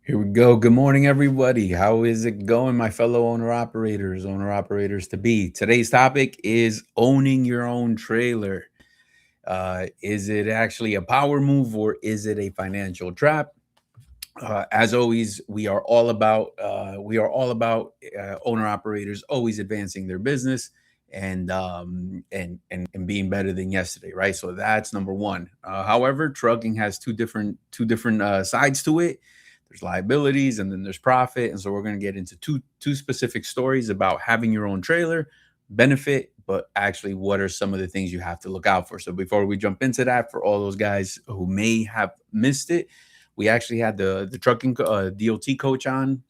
Here we go. Good morning, everybody. How is it going, my fellow owner operators to be? Today's topic is owning your own trailer. Is it actually a power move or is it a financial trap? As always, we are all about owner operators always advancing their business and being better than yesterday, right? So that's number one. However, trucking has two different sides to it. There's liabilities and then there's profit, and so we're going to get into two specific stories about having your own trailer, benefit, but actually what are some of the things you have to look out for. So before we jump into that, for all those guys who may have missed it, we actually had the trucking DOT coach on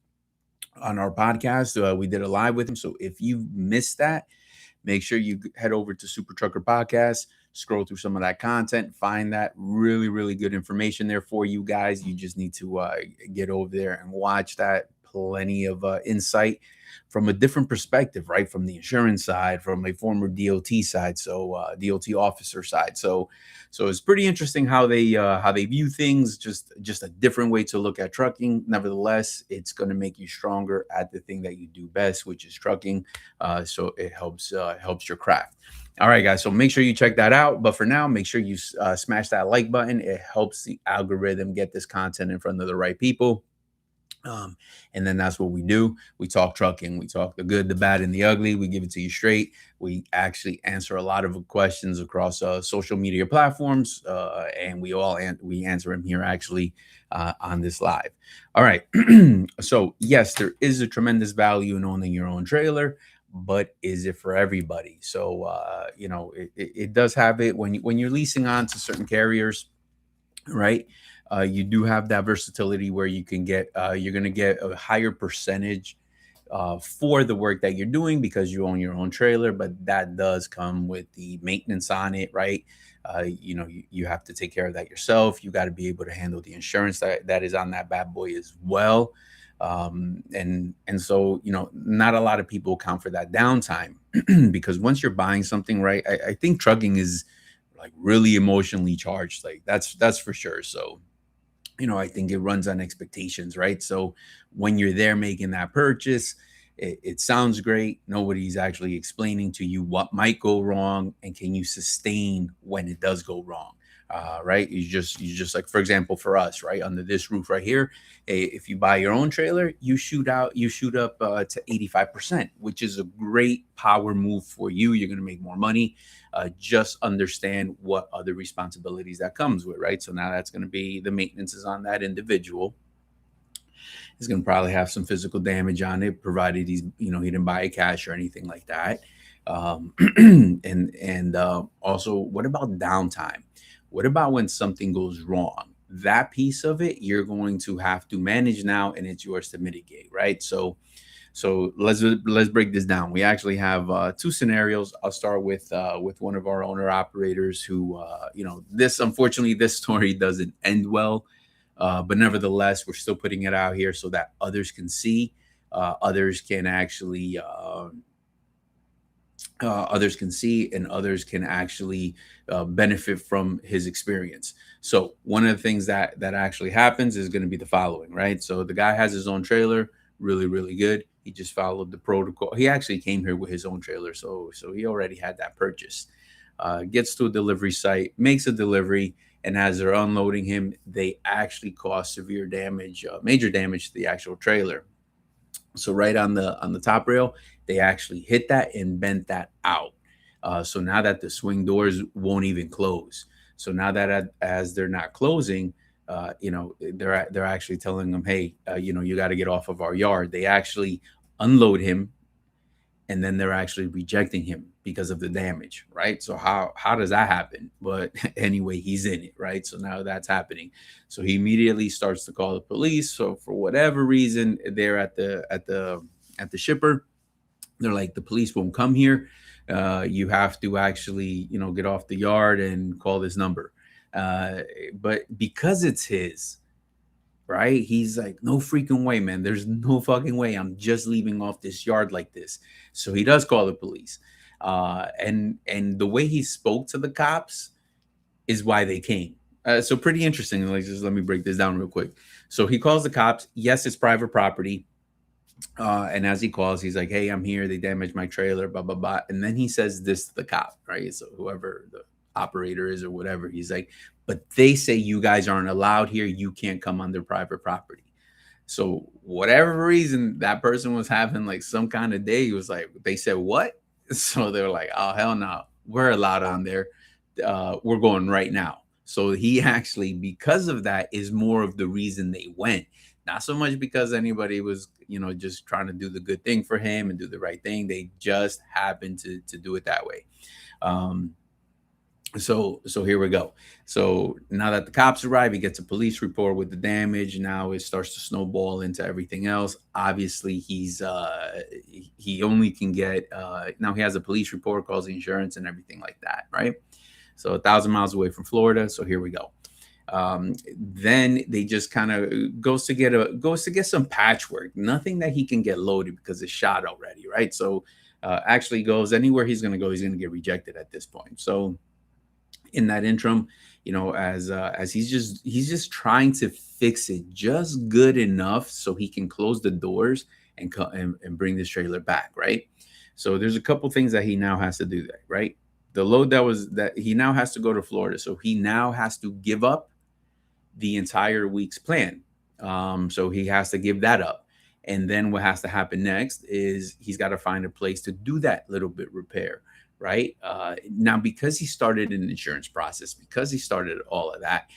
our podcast. We did a live with him. So if you missed that, make sure you head over to Super Trucker Podcast, scroll through some of that content, find that really, really good information there for you guys. You just need to get over there and watch that. Plenty of insight from a different perspective, right? From the insurance side, from a former DOT side, so DOT officer side. So it's pretty interesting how they view things. Just a different way to look at trucking. Nevertheless, it's going to make you stronger at the thing that you do best, which is trucking. So it helps your craft. All right, guys. So make sure you check that out. But for now, make sure you smash that like button. It helps the algorithm get this content in front of the right people. Um, and then that's what we do. We talk trucking. We talk the good, the bad, and the ugly. We give it to you straight. We actually answer a lot of questions across social media platforms, and we answer them here actually on this live. All right. So yes, there is a tremendous value in owning your own trailer, but is it for everybody? So it does have it when you're leasing on to certain carriers, right? You do have that versatility where you're going to get a higher percentage for the work that you're doing because you own your own trailer, but that does come with the maintenance on it, right? You have to take care of that yourself. You got to be able to handle the insurance that is on that bad boy as well. And so not a lot of people account for that downtime because once you're buying something, right? I think trucking is like really emotionally charged, like that's for sure. So I think it runs on expectations, right? So when you're there making that purchase, it sounds great. Nobody's actually explaining to you what might go wrong and can you sustain when it does go wrong. Right? You just like, for example, for us, right, under this roof right here, if you buy your own trailer, you shoot up to 85%, which is a great power move for you. You're going to make more money. Just understand what other responsibilities that comes with, right? So now that's going to be the maintenance is on that individual. He's going to probably have some physical damage on it, provided he didn't buy it cash or anything like that. And also, what about downtime? What about when something goes wrong? That piece of it you're going to have to manage now, and it's yours to mitigate, right? So let's break this down. We actually have two scenarios. I'll start with one of our owner operators who, this unfortunately this story doesn't end well, but nevertheless we're still putting it out here so that others can see, others can actually. Others can see and others can actually benefit from his experience. So one of the things that actually happens is going to be the following, right? So the guy has his own trailer, really, really good. He just followed the protocol. He actually came here with his own trailer, so he already had that purchase. Gets to a delivery site, makes a delivery, and as they're unloading him, they actually cause severe damage, major damage to the actual trailer. So right on the top rail, they actually hit that and bent that out. So now that the swing doors won't even close. So now that as they're not closing, they're actually telling them, hey, you got to get off of our yard. They actually unload him, and then they're actually rejecting him because of the damage, right? So how does that happen? But anyway, he's in it, right? So now that's happening. So he immediately starts to call the police. So for whatever reason, they're at the shipper. They're like, the police won't come here. You have to actually, get off the yard and call this number. But because it's his, right? He's like, no freaking way, man. There's no fucking way. I'm just leaving off this yard like this. So he does call the police. And the way he spoke to the cops is why they came. So pretty interesting. Like, just let me break this down real quick. So he calls the cops. Yes, it's private property. And as he calls, he's like, "Hey, I'm here. They damaged my trailer, blah blah blah." And then he says this to the cop, right? So whoever the operator is or whatever, he's like, "But they say you guys aren't allowed here. You can't come on their private property." So whatever reason that person was having like some kind of day, he was like, they said what? So they were like, "Oh hell no, we're allowed on there. We're going right now." So he actually, because of that, is more of the reason they went. Not so much because anybody was, just trying to do the good thing for him and do the right thing. They just happened to do it that way. Um, so here we go. So now that the cops arrive, he gets a police report with the damage. Now it starts to snowball into everything else. Obviously, he only can get now he has a police report, calls the insurance and everything like that, right? So 1,000 miles away from Florida. So here we go. Then they just kind of goes to get some patchwork. Nothing that he can get loaded because it's shot already, right? So actually goes anywhere he's going to go, he's going to get rejected at this point. So in that interim, as he's just trying to fix it just good enough so he can close the doors and bring this trailer back, right? So there's a couple things that he now has to do that, right? The load that he now has to go to Florida, so he now has to give up the entire week's plan. So he has to give that up. And then what has to happen next is he's got to find a place to do that little bit repair, right? Now, because he started an insurance process, because he started all of that,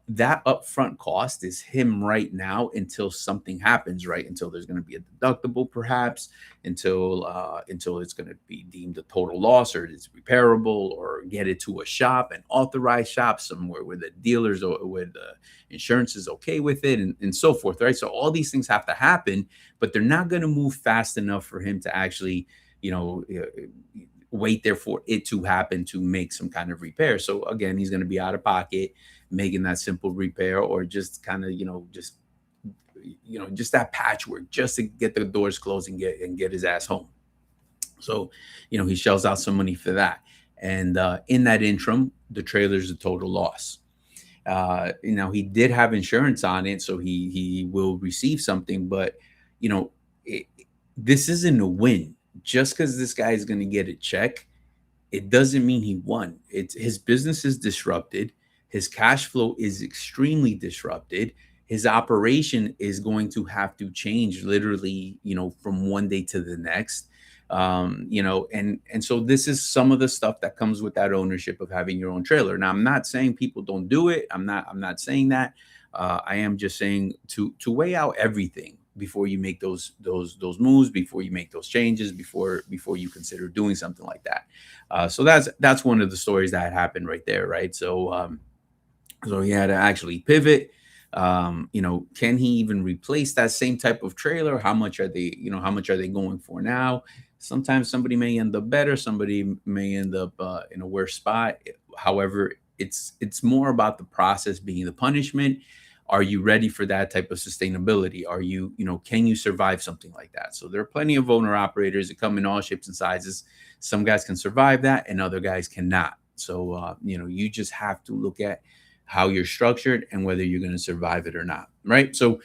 that upfront cost is him right now until something happens, right? Until there's going to be a deductible, perhaps, until it's going to be deemed a total loss or it's repairable, or get it to a shop, an authorized shop somewhere where the dealers or where the insurance is okay with it, and so forth, right? So all these things have to happen, but they're not going to move fast enough for him to actually, wait there for it to happen to make some kind of repair. So again, he's going to be out of pocket making that simple repair, or just kind of, just that patchwork just to get the doors closed and get his ass home. So, he shells out some money for that. And in that interim, the trailer's a total loss. He did have insurance on it, so he will receive something, but you know, it, this isn't a win. Just because this guy is going to get a check, it doesn't mean he won. It's his business is disrupted. His cash flow is extremely disrupted. His operation is going to have to change literally, from one day to the next. And so this is some of the stuff that comes with that ownership of having your own trailer. Now, I'm not saying people don't do it. I'm not saying that. I am just saying to weigh out everything before you make those moves, before you make those changes, before you consider doing something like that. So that's one of the stories that happened right there, right? So he had to actually pivot. Can he even replace that same type of trailer? How much are they going for now? Sometimes somebody may end up better, somebody may end up in a worse spot. However, it's more about the process being the punishment. Are you ready for that type of sustainability? Are can you survive something like that? So there are plenty of owner operators that come in all shapes and sizes. Some guys can survive that and other guys cannot. So you just have to look at how you're structured and whether you're going to survive it or not, right? So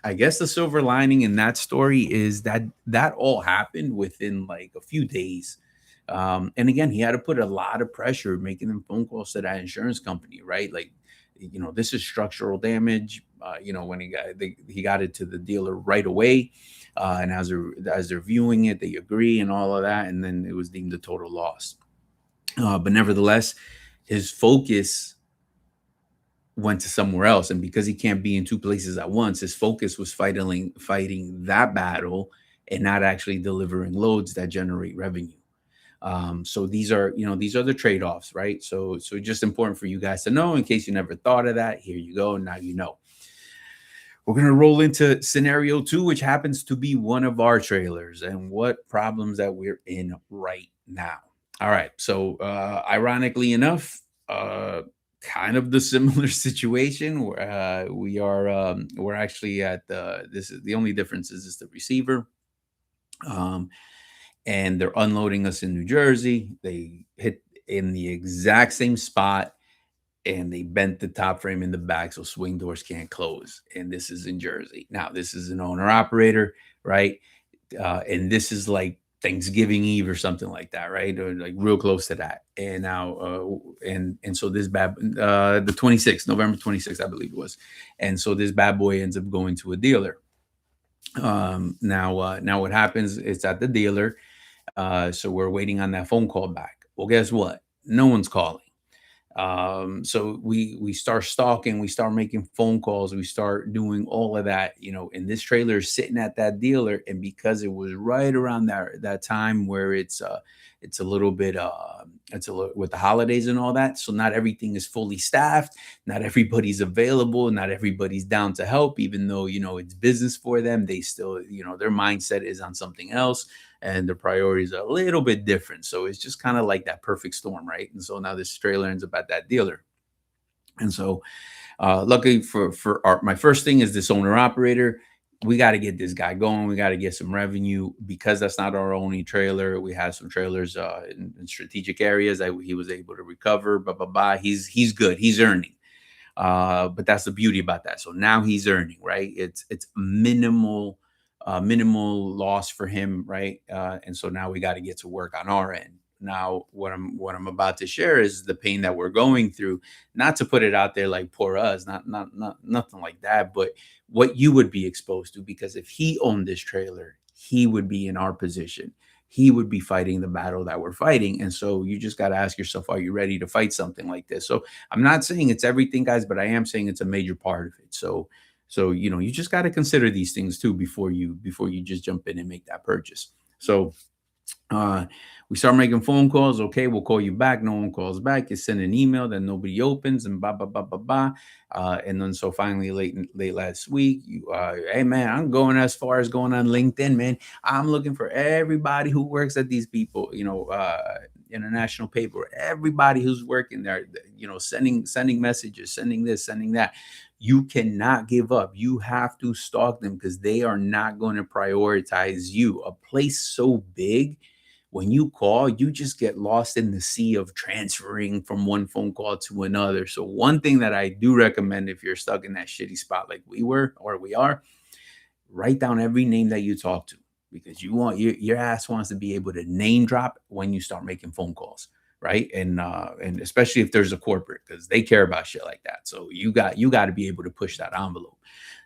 I guess the silver lining in that story is that all happened within like a few days. And again, he had to put a lot of pressure making them phone calls to that insurance company, right? Like, this is structural damage. When he got it to the dealer right away, and as they're viewing it, they agree and all of that, and then it was deemed a total loss. But nevertheless, his focus went to somewhere else, and because he can't be in two places at once, his focus was fighting that battle and not actually delivering loads that generate revenue. So these are the trade-offs, right? So just important for you guys to know in case you never thought of that. Here you go. Now you know. We're going to roll into scenario 2, which happens to be one of our trailers and what problems that we're in right now. All right. So ironically enough, kind of the similar situation where we're actually at this is the only difference is the receiver. And they're unloading us in New Jersey. They hit in the exact same spot. and they bent the top frame in the back so swing doors can't close. And this is in Jersey. Now, this is an owner operator, right? And this is like Thanksgiving Eve or something like that, right? Or like real close to that. And now, and so this bad, the 26th, November 26th, I believe it was. And so this bad boy ends up going to a dealer. Now what happens? It's at the dealer. So we're waiting on that phone call back. Well, guess what? No one's calling. So we start stalking, we start making phone calls, we start doing all of that, and this trailer is sitting at that dealer. And because it was right around that time where it's a little bit it's a little with the holidays and all that, so not everything is fully staffed, not everybody's available, not everybody's down to help, even though it's business for them. They still, their mindset is on something else, and the priorities are a little bit different. So it's just kind of like that perfect storm, right? And so now this trailer ends up at that dealer. And so luckily for my first thing is this owner operator. We got to get this guy going. We got to get some revenue, because that's not our only trailer. We have some trailers in strategic areas that he was able to recover. He's good. He's earning. But that's the beauty about that. So now he's earning, right? It's minimal loss for him, right? And so now we got to get to work on our end. Now, what I'm about to share is the pain that we're going through. Not to put it out there like poor us, not nothing like that, but what you would be exposed to. Because if he owned this trailer, he would be in our position. He would be fighting the battle that we're fighting. And so you just got to ask yourself, are you ready to fight something like this? So I'm not saying it's everything, guys, but I am saying it's a major part of it. So you just got to consider these things too before you just jump in and make that purchase. So we start making phone calls. Okay, we'll call you back. No one calls back. You send an email that nobody opens, and blah blah blah blah blah. And then so finally late last week, hey man, I'm going as far as going on LinkedIn, man. I'm looking for everybody who works at these people, international paper, everybody who's working there, sending messages, sending this, sending that. You cannot give up. You have to stalk them, because they are not going to prioritize you. A place so big, when you call, you just get lost in the sea of transferring from one phone call to another. So one thing that I do recommend, if you're stuck in that shitty spot like we were or we are, write down every name that you talk to, because your ass wants to be able to name drop when you start making phone calls, right? And especially if there's a corporate, because they care about shit like that. So you got to be able to push that envelope.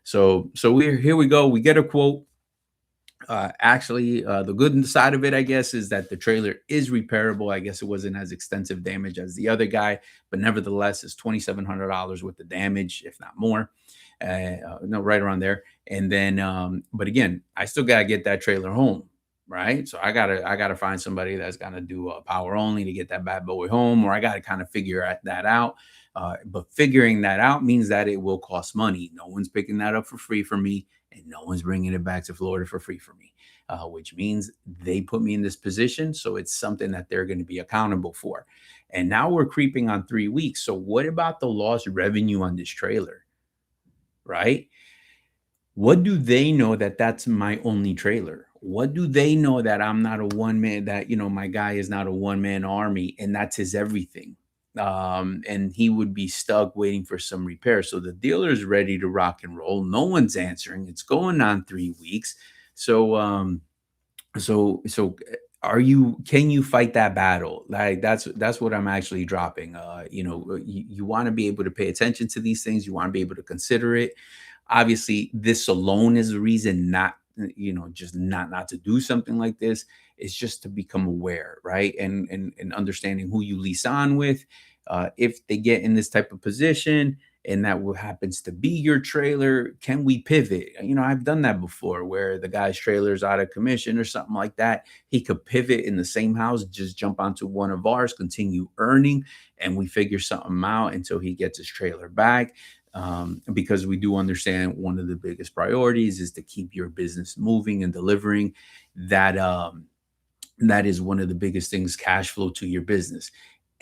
So here we go. We get a quote. Actually, the good side of it, I guess, is that the trailer is repairable. I guess it wasn't as extensive damage as the other guy, but nevertheless, it's $2,700 worth of damage, if not more. No, right around there. And then, but again, I still gotta get that trailer home, right? So I gotta find somebody that's gonna do a power only to get that bad boy home, or I gotta kind of figure that out. But figuring that out means that it will cost money. No one's picking that up for free for me, and no one's bringing it back to Florida for free for me, which means they put me in this position. So it's something that they're going to be accountable for. And now we're creeping on 3 weeks. So what about the lost revenue on this trailer, right? What do they know that that's my only trailer? What do they know that I'm not a one man, that, my guy is not a one man army, and that's his everything? And he would be stuck waiting for some repair. So the dealer is ready to rock and roll. No one's answering. It's going on 3 weeks. So, can you fight that battle? Like that's what I'm actually dropping. You want to be able to pay attention to these things. You want to be able to consider it. Obviously, this alone is a reason not, just not to do something like this. It's just to become aware, right? And understanding who you lease on with. If they get in this type of position and that what happens to be your trailer, can we pivot? I've done that before, where the guy's trailer's out of commission or something like that. He could pivot in the same house, just jump onto one of ours, continue earning, and we figure something out until he gets his trailer back. Because we do understand one of the biggest priorities is to keep your business moving and delivering. That is one of the biggest things, cash flow to your business.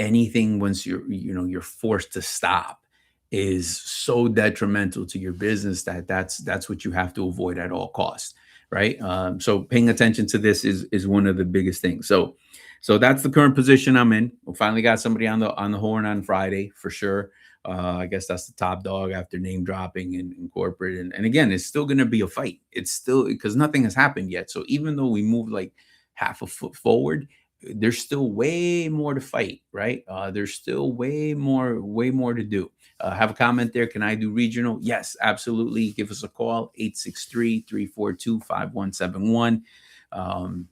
Anything once you're forced to stop is so detrimental to your business that's what you have to avoid at all costs, right? So paying attention to this is one of the biggest things. So that's the current position I'm in. We finally got somebody on the horn on Friday for sure. I guess that's the top dog after name dropping in corporate. And again, it's still going to be a fight. It's still because nothing has happened yet. So even though we move like half a foot forward, there's still way more to fight, right? There's still way more to do. Have a comment there. Can I do regional? Yes, absolutely. Give us a call, 863-342-5171. Um,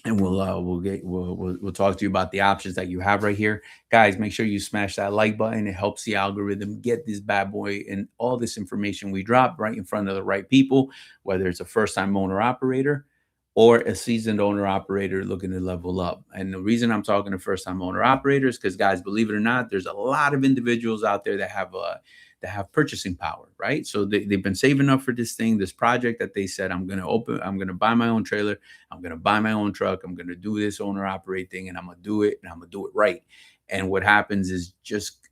and we'll talk to you about the options that you have right here, guys. Make sure you smash that like button. It helps the algorithm get this bad boy and all this information we drop right in front of the right people, whether it's a first time owner operator or a seasoned owner operator looking to level up. And the reason I'm talking to first time owner operators, because guys, believe it or not, there's a lot of individuals out there that have purchasing power, right? So they've been saving up for this thing, this project that they said, I'm going to buy my own trailer. I'm going to buy my own truck. I'm going to do this owner operate thing and I'm going to do it and I'm going to do it right. And what happens is just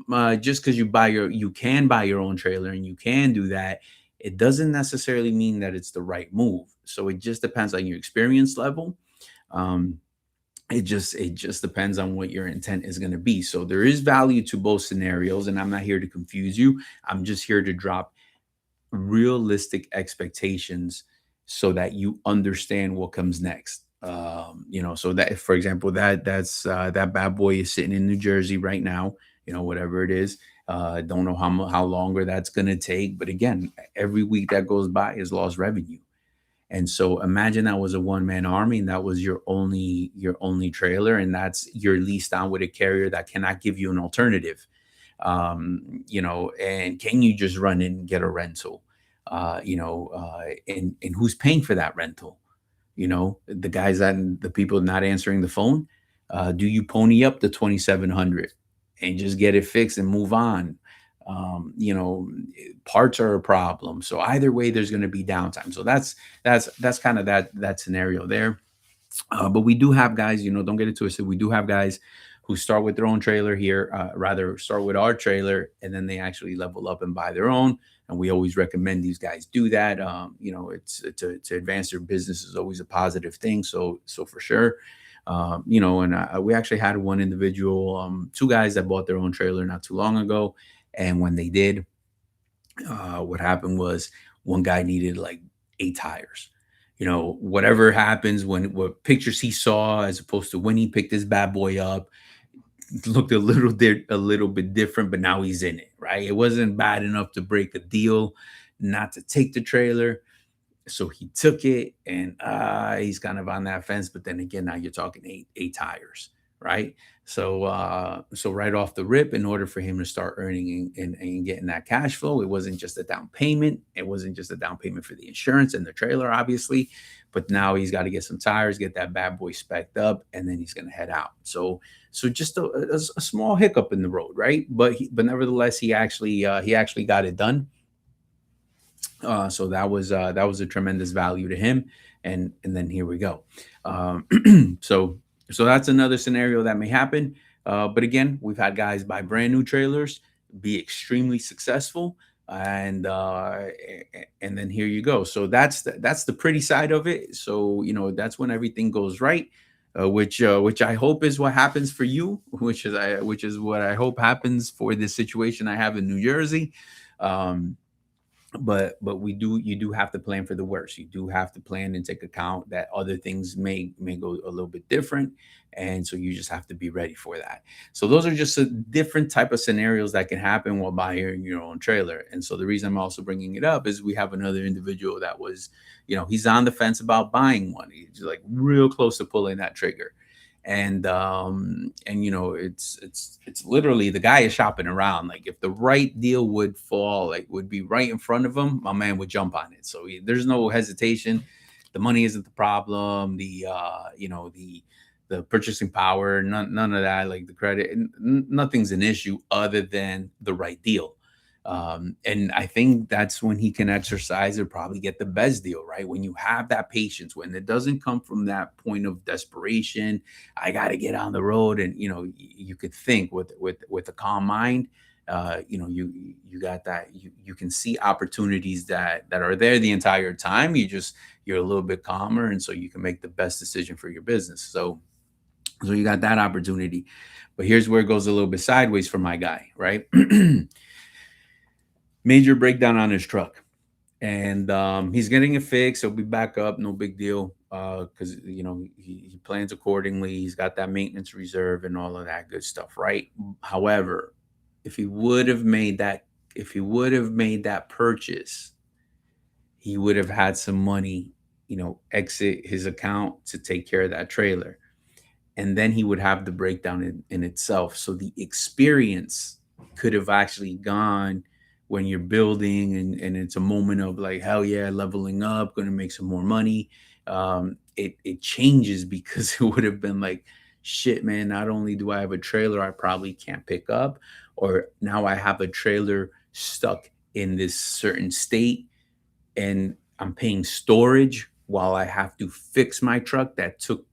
because you can buy your own trailer and you can do that, it doesn't necessarily mean that it's the right move. So it just depends on your experience level. Um, it just depends on what your intent is going to be. So there is value to both scenarios, and I'm not here to confuse you. I'm just here to drop realistic expectations so that you understand what comes next. So that, for example, that bad boy is sitting in New Jersey right now. Whatever it is. Don't know how longer that's going to take, but again, every week that goes by is lost revenue. And so imagine that was a one man army and that was your only trailer, and that's your leased on with a carrier that cannot give you an alternative. And can you just run in and get a rental? And who's paying for that rental? The people not answering the phone. Do you pony up the 2,700 and just get it fixed and move on? Parts are a problem. So either way, there's going to be downtime. So that's kind of that scenario there. But we do have guys, don't get it twisted. We do have guys who start with their own trailer here, rather start with our trailer, and then they actually level up and buy their own. And we always recommend these guys do that. It's to advance their business is always a positive thing. So for sure. And we actually had one individual, two guys that bought their own trailer not too long ago. And when they did, what happened was one guy needed like 8 tires. Whatever happens when what pictures he saw as opposed to when he picked this bad boy up looked a little bit different, but now he's in it, right? It wasn't bad enough to break a deal, not to take the trailer. So he took it, and he's kind of on that fence. But then again, now you're talking eight tires, right? So right off the rip, in order for him to start earning and getting that cash flow, it wasn't just a down payment. It wasn't just a down payment for the insurance and the trailer, obviously. But now he's got to get some tires, get that bad boy specced up, and then he's going to head out. So just a small hiccup in the road, right? But nevertheless, he actually got it done. So that was a tremendous value to him, and then here we go. Um, so that's another scenario that may happen. But again, we've had guys buy brand new trailers, be extremely successful, and then here you go. So that's the pretty side of it. So that's when everything goes right. Which I hope is what happens for you, which is what I hope happens for this situation I have in New Jersey. Um, but you do have to plan for the worst. You do have to plan and take account that other things may go a little bit different, and so you just have to be ready for that. So those are just a different type of scenarios that can happen while buying your own trailer. And so the reason I'm also bringing it up is we have another individual that was, he's on the fence about buying one. He's like real close to pulling that trigger. And it's literally the guy is shopping around. Like if the right deal would fall, like would be right in front of him, my man would jump on it. So there's no hesitation. The money isn't the problem. The purchasing power, none of that, like the credit, nothing's an issue other than the right deal. And I think that's when he can exercise or probably get the best deal, right? When you have that patience, when it doesn't come from that point of desperation, I got to get on the road, and you could think with a calm mind. You got that. You can see opportunities that are there the entire time. You're a little bit calmer, and so you can make the best decision for your business. So you got that opportunity. But here's where it goes a little bit sideways for my guy, right? Major breakdown on his truck, and he's getting it fixed. He'll be back up, no big deal, because he plans accordingly. He's got that maintenance reserve and all of that good stuff, right? However, if he would have made that, if he would have made that purchase, he would have had some money, exit his account to take care of that trailer, and then he would have the breakdown in itself. So the experience could have actually gone when you're building, and it's a moment of like, hell yeah, leveling up, going to make some more money. It changes because it would have been like, shit, man, not only do I have a trailer I probably can't pick up, or now I have a trailer stuck in this certain state, and I'm paying storage while I have to fix my truck that took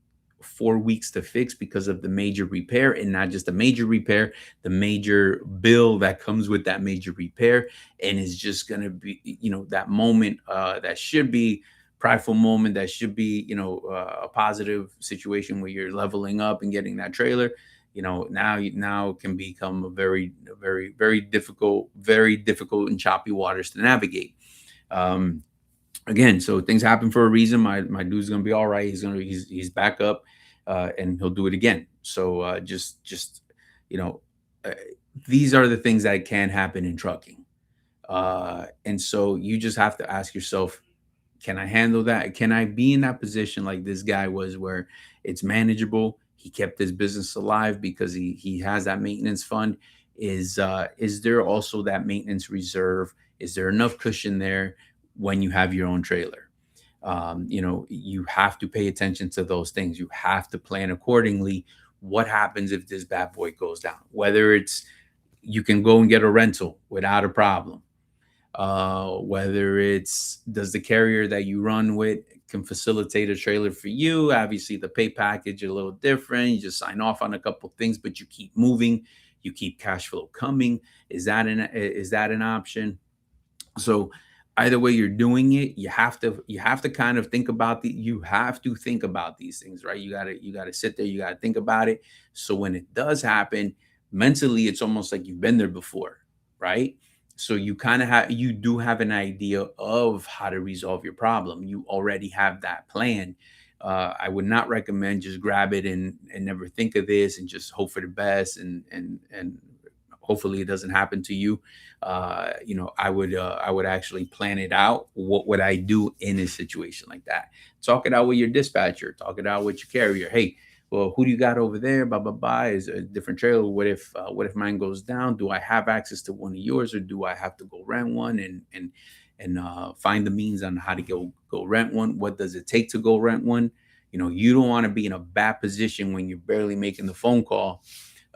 4 weeks to fix because of the major repair, and not just the major repair, the major bill that comes with that major repair. And it's just going to be, that moment, that should be prideful moment, that should be, a positive situation where you're leveling up and getting that trailer. Now it can become a very difficult and choppy waters to navigate. um Again, so things happen for a reason. My dude's gonna be all right. He's back up, and he'll do it again. So just you know, uh, these are the things that can happen in trucking. And so you just have to ask yourself, can I handle that? Can I be in that position like this guy was, where it's manageable? He kept his business alive because he has that maintenance fund. Is there also that maintenance reserve? Is there enough cushion there when you have your own trailer? You have to pay attention to those things. You have to plan accordingly. What happens if this bad boy goes down? Whether it's, you can go and get a rental without a problem, whether it's, does the carrier that you run with can facilitate a trailer for you? Obviously the pay package is a little different. You just sign off on a couple things, but you keep moving, you keep cash flow coming. Is that an option? So either way you're doing it, you have to kind of think about you have to think about these things, right? You got to sit there, you got to think about it. So when it does happen, mentally it's almost like you've been there before, right? So you do have an idea of how to resolve your problem. You already have that plan. I would not recommend just grab it and never think of this and just hope for the best, and hopefully it doesn't happen to you. I would actually plan it out. What would I do in a situation like that? Talk it out with your dispatcher, talk it out with your carrier. Hey, well, who do you got over there? Blah blah blah. Is a different trailer? What if mine goes down? Do I have access to one of yours, or do I have to go rent one, and find the means on how to go rent one? What does it take to go rent one? You don't want to be in a bad position when you're barely making the phone call,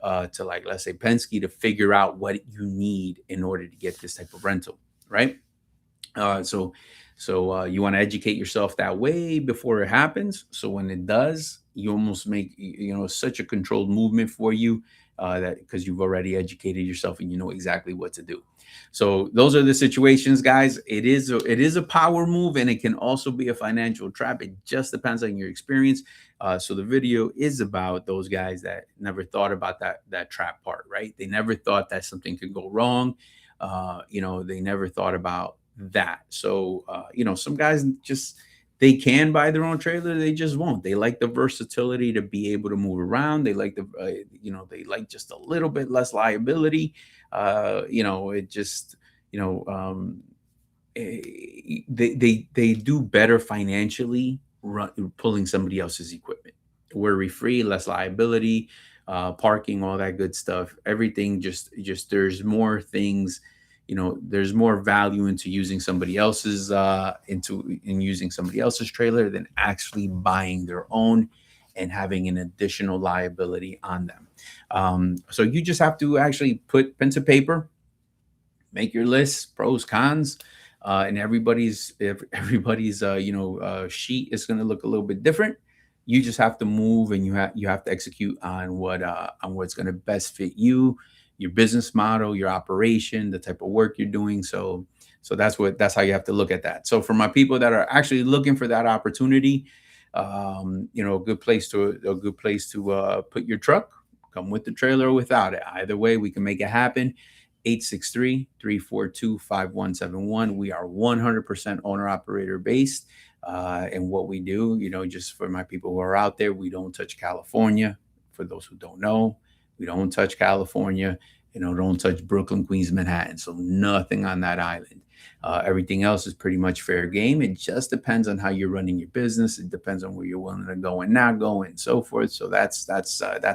to, like, let's say Penske, to figure out what you need in order to get this type of rental, right? So you want to educate yourself that way before it happens. So when it does, you almost make, such a controlled movement for you, that because you've already educated yourself and you know exactly what to do. So those are the situations, guys. It is a power move, and it can also be a financial trap. It just depends on your experience. So the video is about those guys that never thought about that trap part, right? They never thought that something could go wrong. They never thought about that. So some guys just, they can buy their own trailer, they just won't. They like the versatility to be able to move around. They like they like just a little bit less liability. It just, you know, they do better financially pulling somebody else's equipment. Worry free, less liability, parking, all that good stuff. Everything just there's more things. There's more value into using somebody else's using somebody else's trailer than actually buying their own and having an additional liability on them. So you just have to actually put pen to paper, make your list, pros, cons, and everybody's sheet is going to look a little bit different. You just have to move, and you have to execute on what's going to best fit you, your business model, your operation, the type of work you're doing. So that's how you have to look at that. So for my people that are actually looking for that opportunity, A good place to put your truck. Come with the trailer or without it. Either way, we can make it happen. 863-342-5171. We are 100% owner operator based. And what we do, just for my people who are out there, we don't touch California. For those who don't know, we don't touch California, don't touch Brooklyn, Queens, Manhattan. So nothing on that island. Everything else is pretty much fair game. It just depends on how you're running your business. It depends on where you're willing to go and not go and so forth. So that's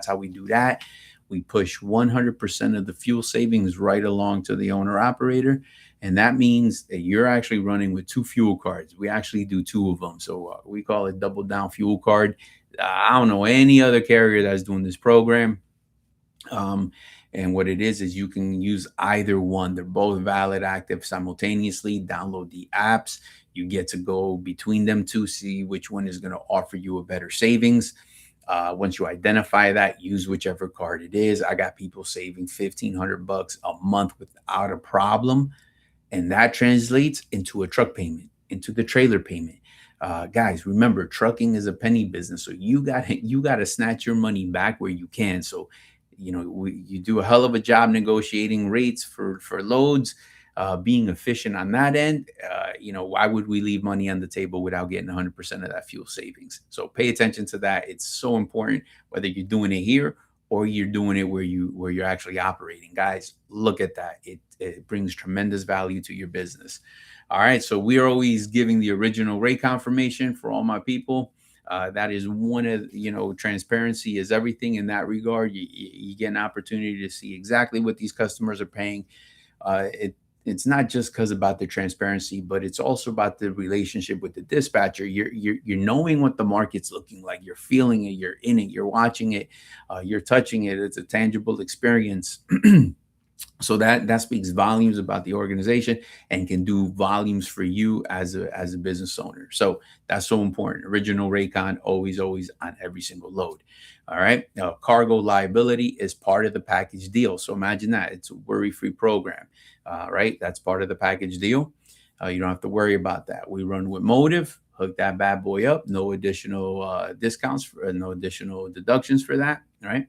how we do that. We push 100% of the fuel savings right along to the owner operator. And that means that you're actually running with two fuel cards. We actually do two of them. So we call it double down fuel card. I don't know any other carrier that's doing this program. And what it is you can use either one. They're both valid, active simultaneously. Download the apps. You get to go between them to see which one is going to offer you a better savings. Once you identify that, use whichever card it is. I got people saving $1,500 a month without a problem. And that translates into a truck payment, into the trailer payment. Guys, remember, trucking is a penny business. So you got to snatch your money back where you can. So you do a hell of a job negotiating rates for loads, being efficient on that end. Why would we leave money on the table without getting 100% of that fuel savings? So pay attention to that. It's so important, whether you're doing it here or you're doing it where you're actually operating. Guys, look at that. It brings tremendous value to your business. All right. So we are always giving the original rate confirmation for all my people. That is one of, transparency is everything in that regard. You get an opportunity to see exactly what these customers are paying. It's not just because about the transparency, but it's also about the relationship with the dispatcher. You're knowing what the market's looking like. You're feeling it. You're in it. You're watching it. You're touching it. It's a tangible experience. So that speaks volumes about the organization and can do volumes for you as a business owner. So that's so important. Original Raycon, always on every single load. All right. Now, cargo liability is part of the package deal. So imagine that it's a worry-free program. Right. That's part of the package deal. You don't have to worry about that. We run with Motive. Hook that bad boy up. No additional discounts, no additional deductions for that. Right.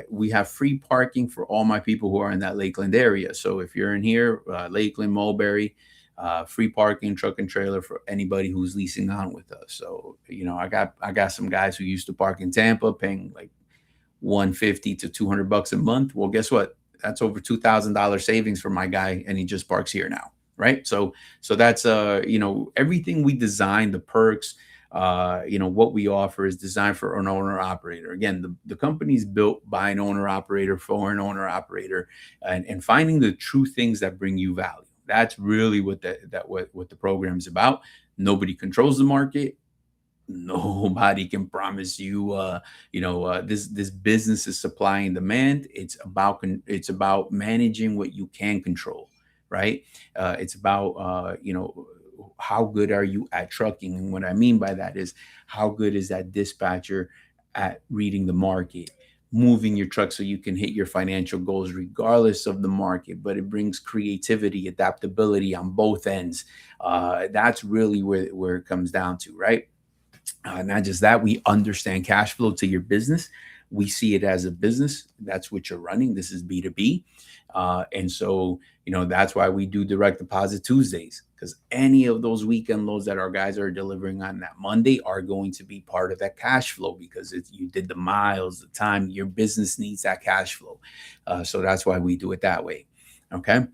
We have free parking for all my people who are in that Lakeland area. So if you're in here, Lakeland, Mulberry, free parking, truck and trailer for anybody who's leasing on with us. So, I got some guys who used to park in Tampa paying like $150 to $200 a month. Well, guess what? That's over $2,000 savings for my guy. And he just parks here now. Right. So that's, everything we design, the perks, what we offer is designed for an owner operator. Again, the company's built by an owner operator for an owner operator, and finding the true things that bring you value. That's really what the program is about. Nobody controls the market. Nobody can promise you, this business is supply and demand. It's about managing what you can control, right? It's about, how good are you at trucking? And what I mean by that is, how good is that dispatcher at reading the market, moving your truck so you can hit your financial goals regardless of the market? But it brings creativity, adaptability on both ends. That's really where it comes down to, right? Not just that, we understand cash flow to your business. We see it as a business. That's what you're running. This is B2B. And so, that's why we do direct deposit Tuesdays, because any of those weekend loads that our guys are delivering on that Monday are going to be part of that cash flow, because you did the miles, the time. Your business needs that cash flow. So that's why we do it that way. Okay.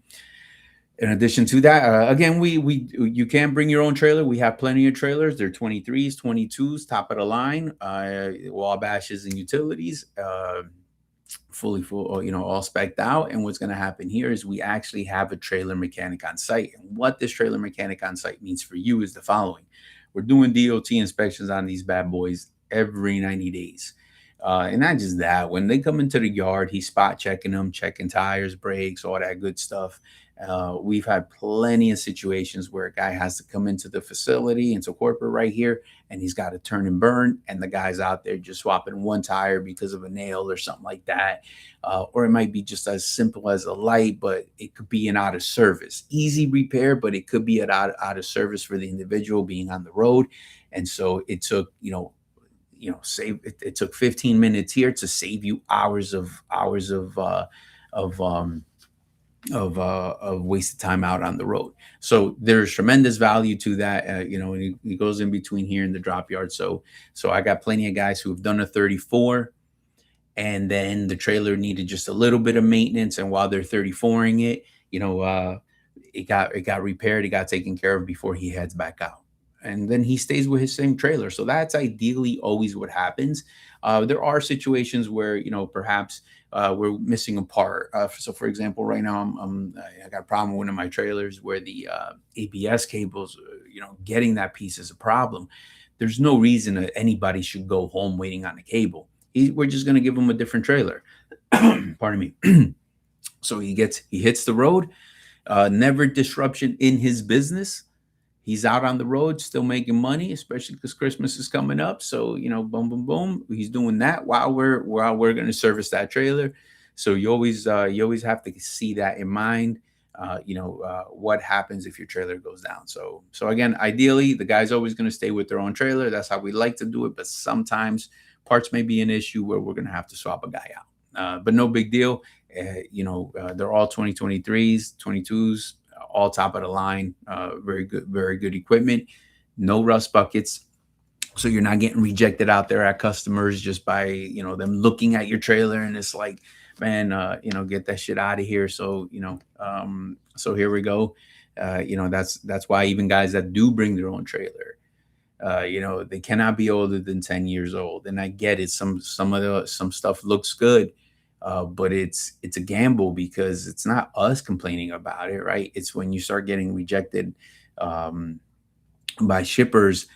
In addition to that, again, you can bring your own trailer. We have plenty of trailers. They're 23s, 22s, top of the line, Wabashes and utilities, fully full, all spec'd out. And what's going to happen here is we actually have a trailer mechanic on site. And what this trailer mechanic on site means for you is the following. We're doing DOT inspections on these bad boys every 90 days. And not just that, when they come into the yard, he's spot checking them, checking tires, brakes, all that good stuff. We've had plenty of situations where a guy has to come into the facility, into corporate right here, and he's got to turn and burn. And the guy's out there just swapping one tire because of a nail or something like that. Or it might be just as simple as a light, but it could be an out of service. Easy repair, but it could be an out of service for the individual being on the road. And so it took, save it took 15 minutes here to save you hours of of wasted time out on the road. So there's tremendous value to that. And he goes in between here in the drop yard. So I got plenty of guys who have done a 34, and then the trailer needed just a little bit of maintenance. And while they're 34ing it, it got repaired, it got taken care of before he heads back out. And then he stays with his same trailer. So that's ideally always what happens. There are situations where, perhaps we're missing a part. So, for example, right now I got a problem with one of my trailers where the ABS cables, getting that piece is a problem. There's no reason that anybody should go home waiting on a cable. We're just going to give him a different trailer. Pardon me. So he hits the road. Never disruption in his business. He's out on the road, still making money, especially because Christmas is coming up. So, boom, boom, boom. He's doing that while we're going to service that trailer. So you always have to see that in mind. What happens if your trailer goes down. So again, ideally, the guy's always going to stay with their own trailer. That's how we like to do it. But sometimes parts may be an issue where we're going to have to swap a guy out. But no big deal. They're all 2023s, 22s, all top of the line. Very good equipment. No rust buckets. So you're not getting rejected out there at customers just by, them looking at your trailer and it's like, man, get that shit out of here. So, so here we go. That's why even guys that do bring their own trailer, they cannot be older than 10 years old. And I get it. Some stuff looks good. But it's a gamble because it's not us complaining about it, right? It's when you start getting rejected by shippers,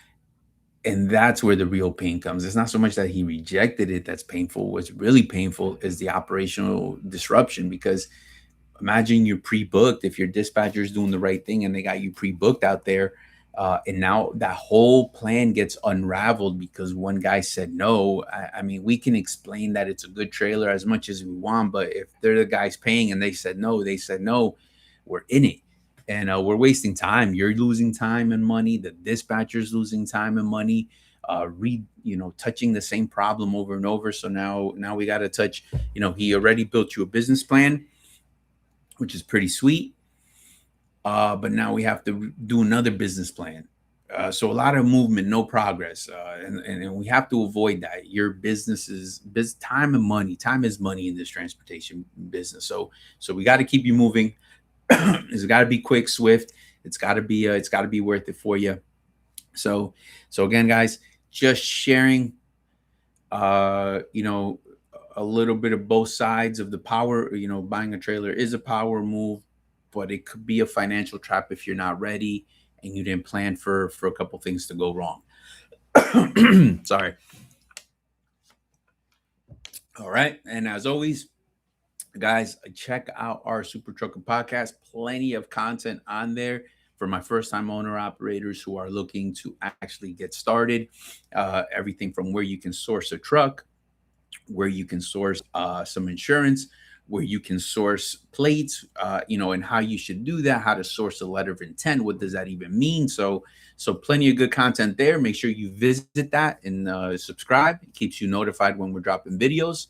and that's where the real pain comes. It's not so much that he rejected it that's painful. What's really painful is the operational disruption, because imagine you're pre-booked. If your dispatcher is doing the right thing and they got you pre-booked out there, and now that whole plan gets unraveled because one guy said no. I mean, we can explain that it's a good trailer as much as we want, but if they're the guys paying and they said no, we're in it. And we're wasting time. You're losing time and money. The dispatcher's losing time and money. Touching the same problem over and over. So now we got to touch, he already built you a business plan, which is pretty sweet. But now we have to do another business plan. So a lot of movement, no progress. And we have to avoid that. Your business is time and money. Time is money in this transportation business. So we got to keep you moving. It's got to be quick, swift. It's got to be worth it for you. So again, guys, just sharing, a little bit of both sides of the power. Buying a trailer is a power move, but it could be a financial trap if you're not ready and you didn't plan for a couple things to go wrong. Sorry. All right. And as always, guys, check out our Super Trucker podcast. Plenty of content on there for my first-time owner operators who are looking to actually get started. Everything from where you can source a truck, where you can source some insurance, where you can source plates, and how you should do that, how to source a letter of intent. What does that even mean? So plenty of good content there. Make sure you visit that and subscribe. It keeps you notified when we're dropping videos.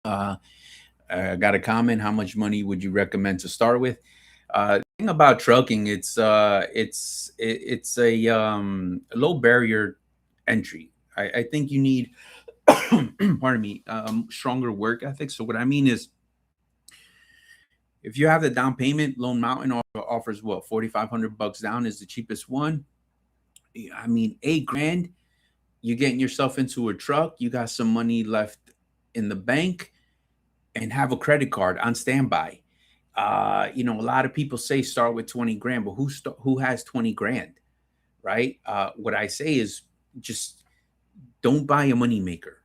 I got a comment. How much money would you recommend to start with? The thing about trucking, it's a low barrier entry. I think you need, pardon me, stronger work ethic. So what I mean is, if you have the down payment, Lone Mountain offers what, $4,500 down is the cheapest one. I mean, $8,000, you're getting yourself into a truck. You got some money left in the bank, and have a credit card on standby. A lot of people say start with 20 grand, but who has 20 grand, right? What I say is just don't buy a moneymaker.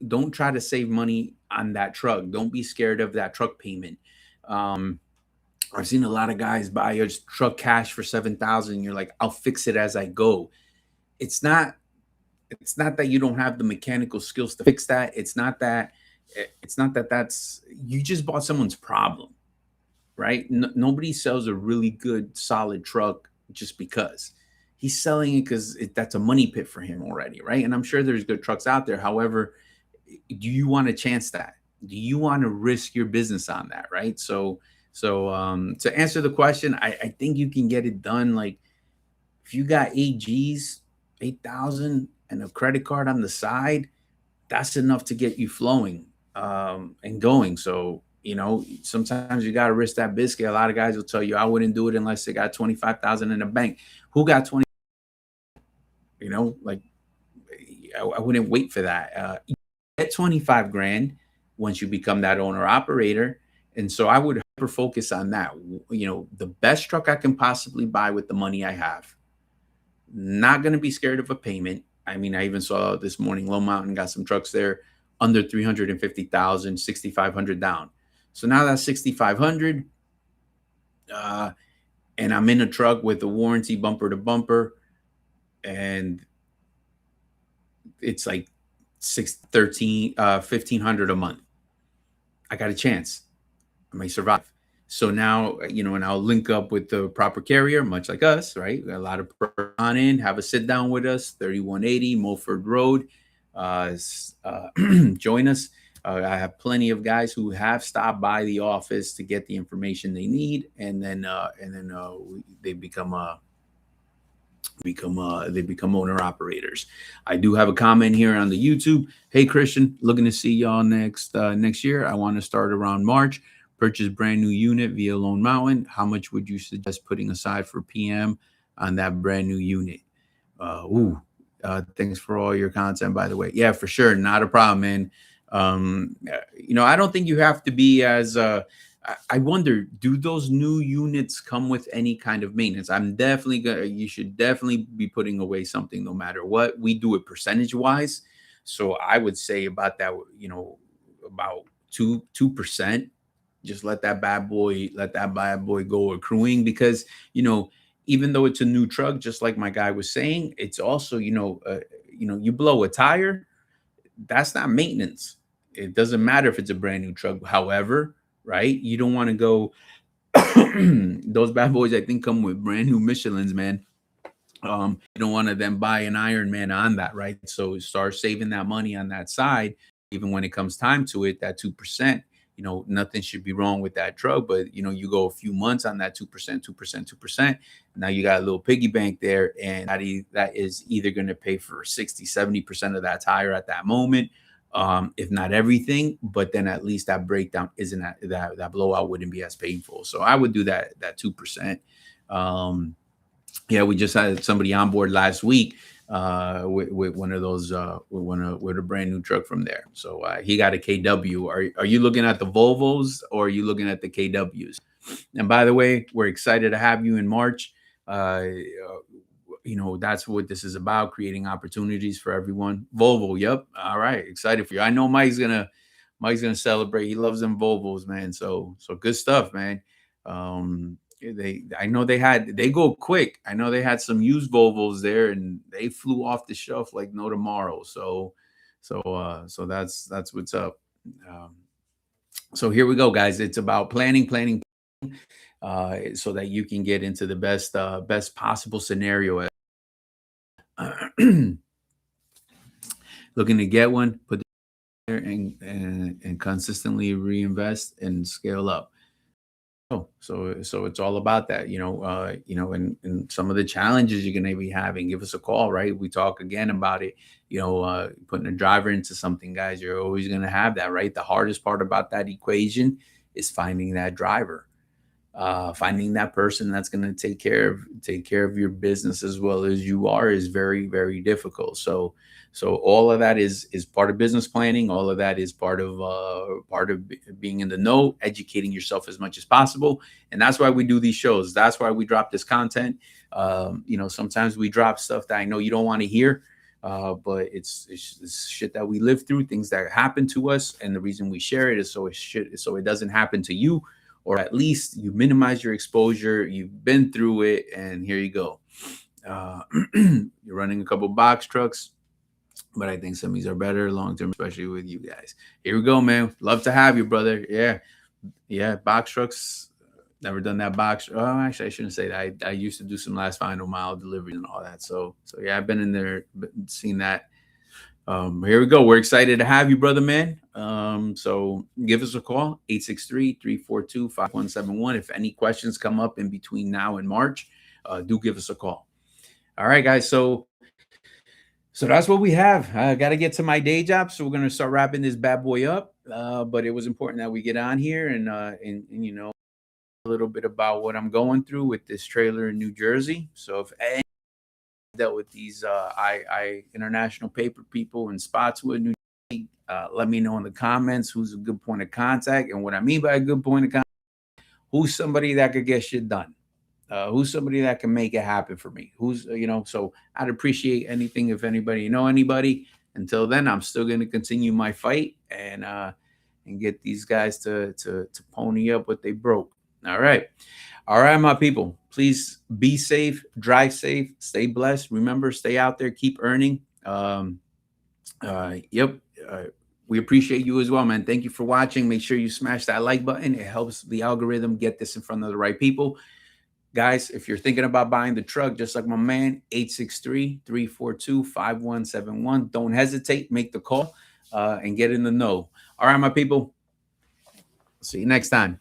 Don't try to save money on that truck. Don't be scared of that truck payment. I've seen a lot of guys buy a truck cash for $7,000. You're like, I'll fix it as I go. It's not that you don't have the mechanical skills to fix that. It's not that that's, you just bought someone's problem, right? Nobody sells a really good, solid truck just because. He's selling it because that's a money pit for him already, right? And I'm sure there's good trucks out there. However, do you want to chance that? Do you want to risk your business on that, right? So to answer the question, I think you can get it done. Like if you got 8 G's, 8,000 and a credit card on the side, that's enough to get you flowing and going. So, sometimes you got to risk that biscuit. A lot of guys will tell you, I wouldn't do it unless they got 25,000 in the bank. Who got 20? Like I wouldn't wait for that. You get 25 grand once you become that owner operator. And so I would hyper focus on that. The best truck I can possibly buy with the money I have. Not going to be scared of a payment. I mean, I even saw this morning Low Mountain got some trucks there under 350,000, 6,500 down. So now that's 6,500. And I'm in a truck with a warranty bumper to bumper. And it's like 1,500 a month. I got a chance. I may survive. So now, and I'll link up with the proper carrier, much like us, right? A lot of on in, have a sit down with us, 3180 Mulford Road. Join us. I have plenty of guys who have stopped by the office to get the information they need, and then they become owner operators. I do have a comment here on the YouTube. Hey Christian, looking to see y'all next year. I want to start around March. Purchase brand new unit via Lone Mountain. How much would you suggest putting aside for PM on that brand new unit? Thanks for all your content, by the way. Yeah, for sure, not a problem, man. I don't think you have to be as I wonder, do those new units come with any kind of maintenance? You should definitely be putting away something no matter what. We do it percentage wise. So I would say about that, about 2%. Just let that bad boy go accruing, because, even though it's a new truck, just like my guy was saying, it's also, you blow a tire, that's not maintenance. It doesn't matter if it's a brand new truck. However, right, you don't want to go those bad boys, I think, come with brand new Michelins, man. You don't want to then buy an Iron Man on that, right? So start saving that money on that side. Even when it comes time to it, that 2%, nothing should be wrong with that truck. But you go a few months on that 2%, 2%, 2%. Now you got a little piggy bank there, and that is either going to pay for 60, 70% of that tire at that moment. If not everything, but then at least that breakdown isn't that blowout wouldn't be as painful. So I would do that 2%. Yeah, we just had somebody on board last week with one of those with a brand new truck from there. So he got a KW. Are you looking at the Volvos or are you looking at the KWs? And by the way, we're excited to have you in March. That's what this is about, creating opportunities for everyone. Volvo, yep. All right, excited for you. I know Mike's gonna celebrate. He loves them Volvos, man. So good stuff, man. I know they go quick. I know they had some used Volvos there, and they flew off the shelf like no tomorrow. So that's what's up. So here we go, guys. It's about planning, so that you can get into the best possible scenario. Looking to get one, put there and consistently reinvest and scale up. So it's all about that, and some of the challenges you're going to be having. Give us a call, right? We talk again about it. Putting a driver into something, guys. You're always going to have that, right? The hardest part about that equation is finding that driver. Finding that person that's going to take care of your business as well as you are is very, very difficult. So all of that is part of business planning. All of that is part of being in the know, educating yourself as much as possible. And that's why we do these shows. That's why we drop this content. Sometimes we drop stuff that I know you don't want to hear, but it's shit that we live through, things that happen to us, and the reason we share it is so it doesn't happen to you. Or at least you minimize your exposure. You've been through it, and here you go. You're running a couple box trucks, but I think semis are better long term, especially with you guys. Here we go, man. Love to have you, brother. Yeah, box trucks. Never done that box. Oh, actually, I shouldn't say that. I used to do some last final mile deliveries and all that. So yeah, I've been in there, seen that. Here we go. We're excited to have you, brother man. So give us a call, 863-342-5171. If any questions come up in between now and March, do give us a call. All right, guys. So that's what we have. I got to get to my day job, so we're gonna start wrapping this bad boy up. But it was important that we get on here and a little bit about what I'm going through with this trailer in New Jersey. So if any dealt with these I international paper people in Spotswood, New Jersey, let me know in the comments who's a good point of contact. And what I mean by a good point of contact, who's somebody that could get shit done. Who's somebody that can make it happen for me? Who's, so I'd appreciate anything if anybody know anybody. Until then, I'm still going to continue my fight and get these guys to pony up what they broke. All right. All right, my people, please be safe, drive safe, stay blessed. Remember, stay out there, keep earning. Yep. We appreciate you as well, man. Thank you for watching. Make sure you smash that like button. It helps the algorithm get this in front of the right people. Guys, if you're thinking about buying the truck, just like my man, 863-342-5171. Don't hesitate. Make the call and get in the know. All right, my people. See you next time.